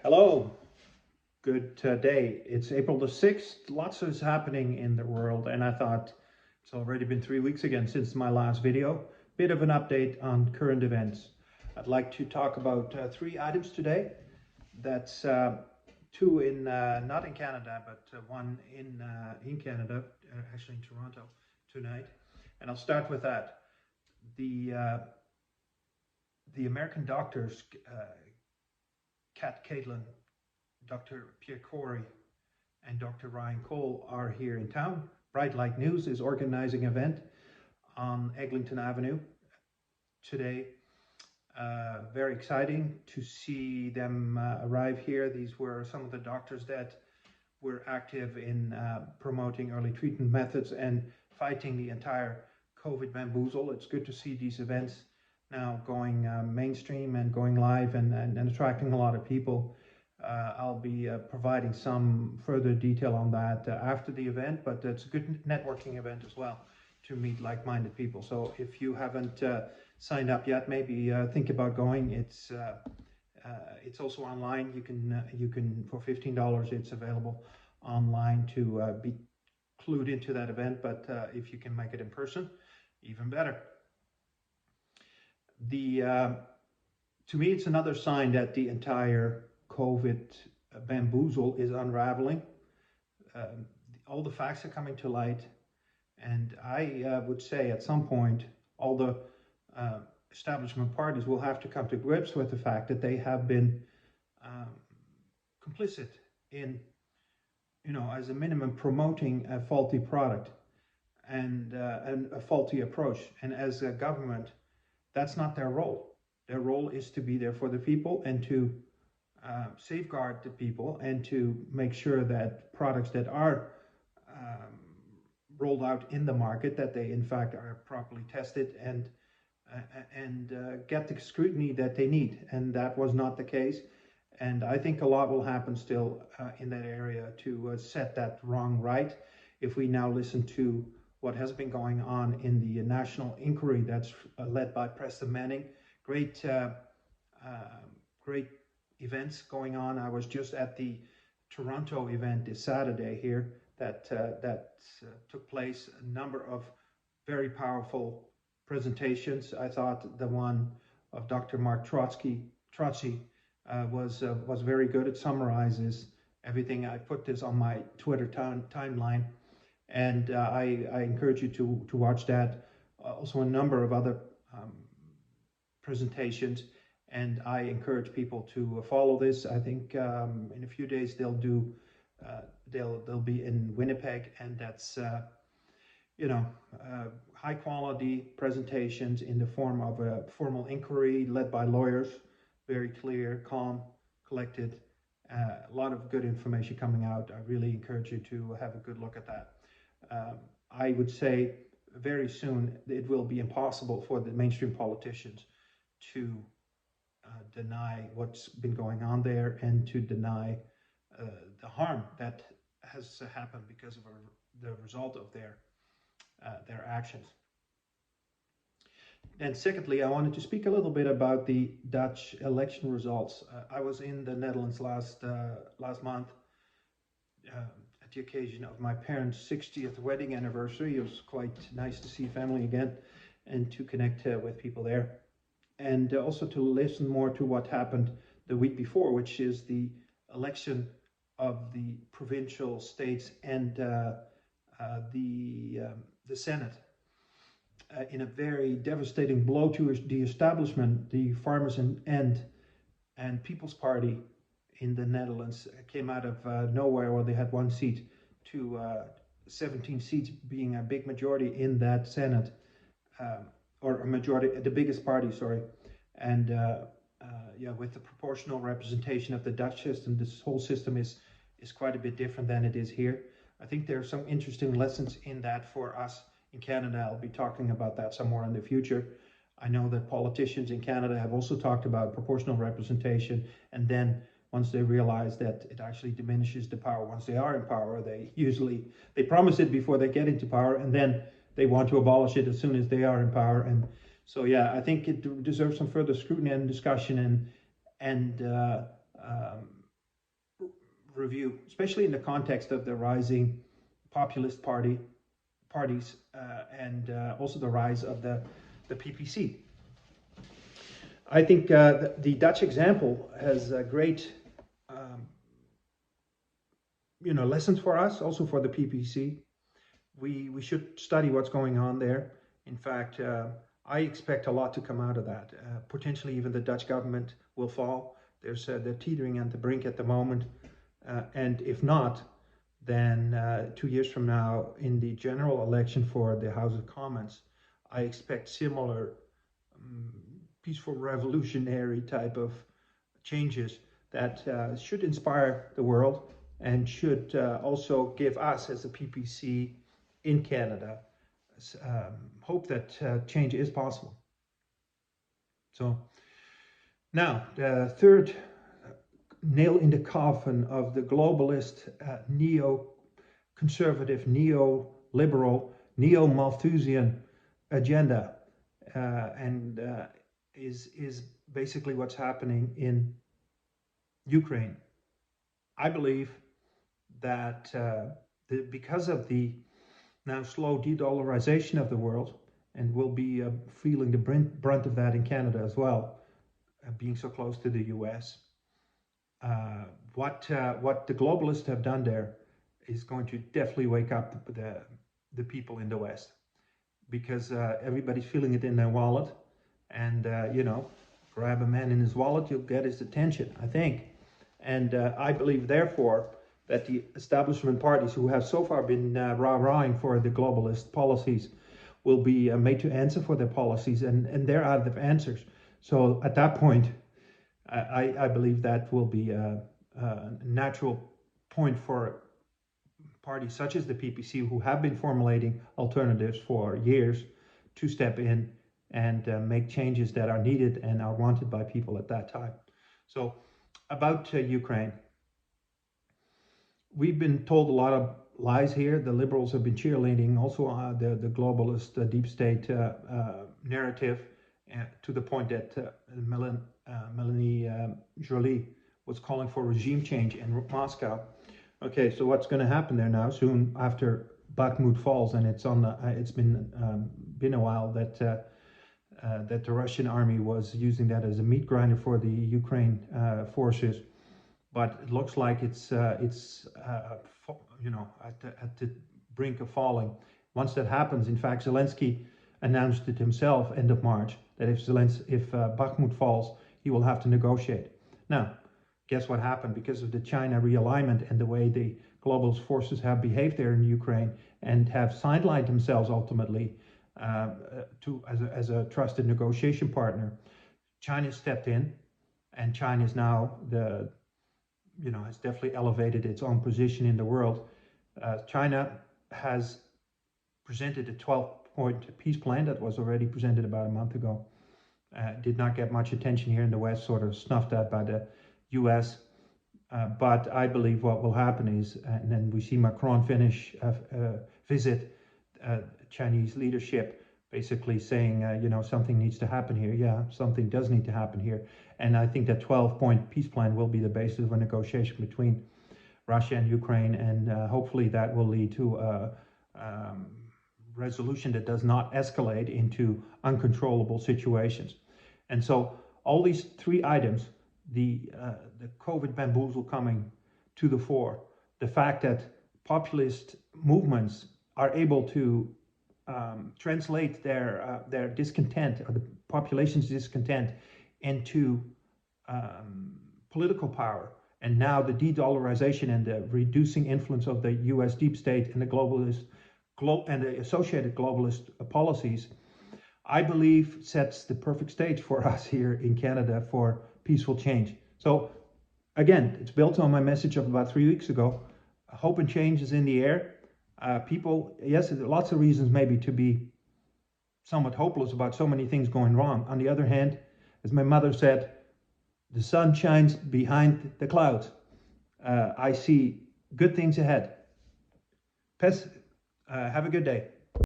Hello, good day. It's April the 6th. Lots is happening in the world, and I thought it's already been 3 weeks again since my last video. Bit of an update on current events. I'd like to talk about three items today. That's two in not in Canada, but one in Canada, actually in Toronto tonight. And I'll start with that. The uh, the American doctors, Kat Caitlin, Dr. Pierre Corey, and Dr. Ryan Cole are here in town. Bright Light News is organizing an event on Eglinton Avenue today. Very exciting to see them arrive here. These were some of the doctors that were active in promoting early treatment methods and fighting the entire COVID bamboozle. It's good to see these events now going mainstream and going live and attracting a lot of people. I'll be providing some further detail on that after the event, but it's a good networking event as well to meet like-minded people. So if you haven't signed up yet, maybe think about going. It's also online. You can for $15. It's available online to be clued into that event. But if you can make it in person, even better. The To me, it's another sign that the entire COVID bamboozle is unraveling. Um, all the facts are coming to light, and I would say at some point, all the uh, establishment parties will have to come to grips with the fact that they have been um, complicit in, as a minimum, promoting a faulty product and a faulty approach. And as a government, that's not their role. Their role is to be there for the people and to safeguard the people and to make sure that products that are um, rolled out in the market, that they in fact are properly tested and get the scrutiny that they need. And that was not the case. And I think a lot will happen still in that area to set that wrong right. If we now listen to what has been going on in the national inquiry that's led by Preston Manning, great, great events going on. I was just at the Toronto event this Saturday here that took place. A number of very powerful presentations. I thought the one of Dr. Mark Trotsky was very good. It summarizes everything. I put this on my Twitter timeline, and I encourage you to watch that. Also, a number of other um, presentations, and I encourage people to follow this. I think in a few days they'll be in Winnipeg, and that's high quality presentations in the form of a formal inquiry led by lawyers, very clear, calm, collected. A lot of good information coming out. I really encourage you to have a good look at that. I would say very soon it will be impossible for the mainstream politicians to deny what's been going on there and to deny the harm that has happened because of the result of their actions. And secondly, I wanted to speak a little bit about the Dutch election results. I was in the Netherlands last month at the occasion of my parents' 60th wedding anniversary. It was quite nice to see family again and to connect with people there, and also to listen more to what happened the week before, which is the election of the provincial states and the Senate. In a very devastating blow to the establishment, the Farmers and People's Party in the Netherlands came out of nowhere, where they had one seat to 17 seats, being a big majority in that Senate, or a majority, the biggest party, sorry. And with the proportional representation of the Dutch system, this whole system is quite a bit different than it is here. I think there are some interesting lessons in that for us in Canada. I'll be talking about that some more in the future. I know that politicians in Canada have also talked about proportional representation, and then once they realize that it actually diminishes the power once they are in power, they promise it before they get into power, and then they want to abolish it as soon as they are in power. And so, yeah, I think it deserves some further scrutiny and discussion, and review, especially in the context of the rising populist parties and also the rise of the PPC. I think the Dutch example has great lessons for us, also for the PPC. We should study what's going on there. In fact, I expect a lot to come out of that. Potentially even the Dutch government will fall. They're teetering at the brink at the moment. And if not, then 2 years from now, in the general election for the House of Commons, I expect similar peaceful revolutionary type of changes that should inspire the world and should also give us as a PPC in Canada hope that change is possible. So now the third nail in the coffin of the globalist, neo-conservative, neo-liberal, neo-Malthusian agenda is basically what's happening in Ukraine. I believe that because of the now slow de-dollarization of the world, and we'll be feeling the brunt of that in Canada as well, being so close to the US. What the globalists have done there is going to definitely wake up the people in the West, because everybody's feeling it in their wallet, and grab a man in his wallet, you'll get his attention, I think. And I believe, therefore, that the establishment parties who have so far been rah-rahing for the globalist policies will be made to answer for their policies, and they're out of answers. So at that point, I believe that will be a natural point for parties such as the PPC, who have been formulating alternatives for years, to step in and make changes that are needed and are wanted by people at that time. So about Ukraine, we've been told a lot of lies here. The liberals have been cheerleading also the globalist deep state narrative, to the point that Melanie Joly was calling for regime change in Moscow. Okay, so what's going to happen there now soon after Bakhmut falls, and it's been a while that the Russian army was using that as a meat grinder for the Ukraine forces, but it looks like it's at the brink of falling. Once that happens, in fact, Zelensky announced it himself end of March, that if Bakhmut falls, he will have to negotiate. Now, guess what happened? Because of the China realignment and the way the global forces have behaved there in Ukraine and have sidelined themselves ultimately as a trusted negotiation partner, China stepped in, and China is now has definitely elevated its own position in the world. China has presented a 12-point peace plan that was already presented about a month ago. Did not get much attention here in the West, sort of snuffed at by the US. But I believe what will happen is, and then we see Macron visit Chinese leadership, basically saying, something needs to happen here. Yeah, something does need to happen here. And I think that 12-point peace plan will be the basis of a negotiation between Russia and Ukraine, and hopefully that will lead to a resolution that does not escalate into uncontrollable situations. And so all these three items, the COVID bamboozle coming to the fore, the fact that populist movements are able to translate their discontent, or the population's discontent, into political power, and now the de-dollarization and the reducing influence of the US deep state and the globalist and the associated globalist policies, I believe sets the perfect stage for us here in Canada for peaceful change. So again, it's built on my message of about 3 weeks ago. Hope and change is in the air. People, yes, there are lots of reasons maybe to be somewhat hopeless about so many things going wrong. On the other hand, as my mother said, the sun shines behind the clouds. I see good things ahead. Have a good day.